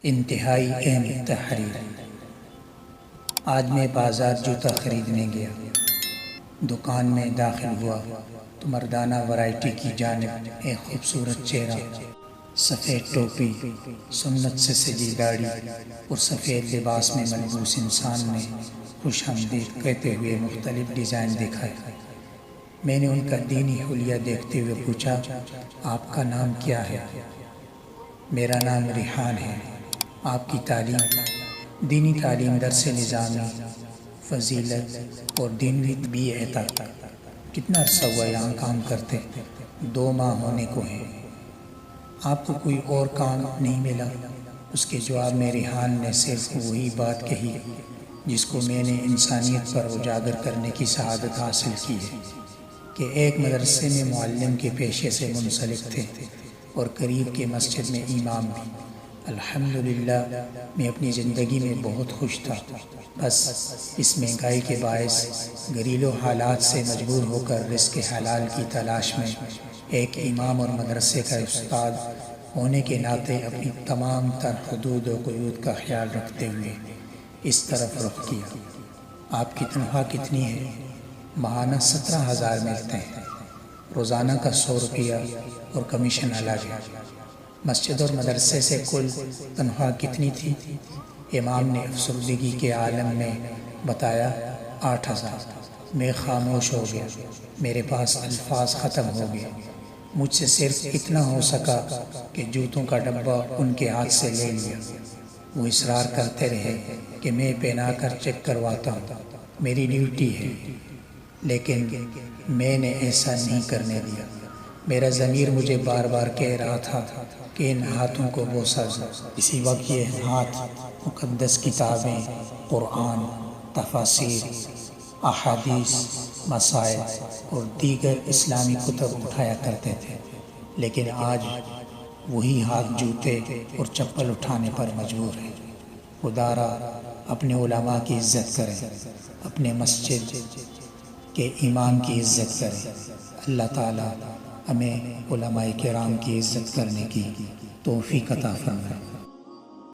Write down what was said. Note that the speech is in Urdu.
انتہائی اہم تحریر۔ آج میں بازار جوتا خریدنے گیا۔ دکان میں داخل ہوا تو مردانہ ورائٹی کی جانب ایک خوبصورت چہرہ، سفید ٹوپی، سنت سے سجی داڑھی اور سفید لباس میں ملبوس انسان نے خوش آمدید کہتے ہوئے مختلف ڈیزائن دکھائے۔ میں نے ان کا دینی حلیہ دیکھتے ہوئے پوچھا، آپ کا نام کیا ہے؟ میرا نام ریحان ہے۔ آپ کی تعلیم؟ دینی تعلیم، درس نظامی، فضیلت اور دینی بیعت۔ کتنا عرصہ ہوا یہاں کام کرتے؟ 2 ماہ ہونے کو ہیں۔ آپ کو کوئی اور کام نہیں ملا؟ اس کے جواب میں ریحان نے صرف وہی بات کہی جس کو میں نے انسانیت پر اجاگر کرنے کی سعادت حاصل کی ہے، کہ ایک مدرسے میں معلم کے پیشے سے منسلک تھے اور قریب کے مسجد میں امام بھی۔ الحمدللہ میں اپنی زندگی میں بہت خوش تھا، بس اس مہنگائی کے باعث گھریلو حالات سے مجبور ہو کر رزق حلال کی تلاش میں ایک امام اور مدرسے کا استاد ہونے کے ناطے اپنی تمام تر حدود و قیود کا خیال رکھتے ہوئے اس طرف رخ کیا۔ آپ کی تنخواہ کتنی ہے؟ ماہانہ 17,000 ملتے ہیں، روزانہ کا 100 روپیہ اور کمیشن الگ ہے۔ مسجد اور مدرسے سے کل تنخواہ کتنی تھی؟ امام نے افسردگی کے عالم میں بتایا، 8,000۔ میں خاموش ہو گیا، میرے پاس الفاظ ختم ہو گئے۔ مجھ سے صرف اتنا ہو سکا کہ جوتوں کا ڈبہ ان کے ہاتھ سے لے لیا۔ وہ اصرار کرتے رہے کہ میں پہنا کر چیک کرواتا ہوں، میری ڈیوٹی ہے، لیکن میں نے ایسا نہیں کرنے دیا۔ میرا ضمیر مجھے بار بار کہہ رہا تھا کہ ان ہاتھوں کو بوسہ دو۔ اسی وقت یہ ہاتھ مقدس کتابیں، قرآن، تفاسیر، احادیث، مسائل اور دیگر اسلامی کتب اٹھایا کرتے تھے، لیکن آج وہی ہاتھ جوتے اور چپل اٹھانے پر مجبور ہے۔ خدا را اپنے علماء کی عزت کریں، اپنے مسجد کے امام کی عزت کریں۔ اللہ تعالیٰ ہمیں علماء کرام کی عزت کرنے کی توفیق عطا فرمائے۔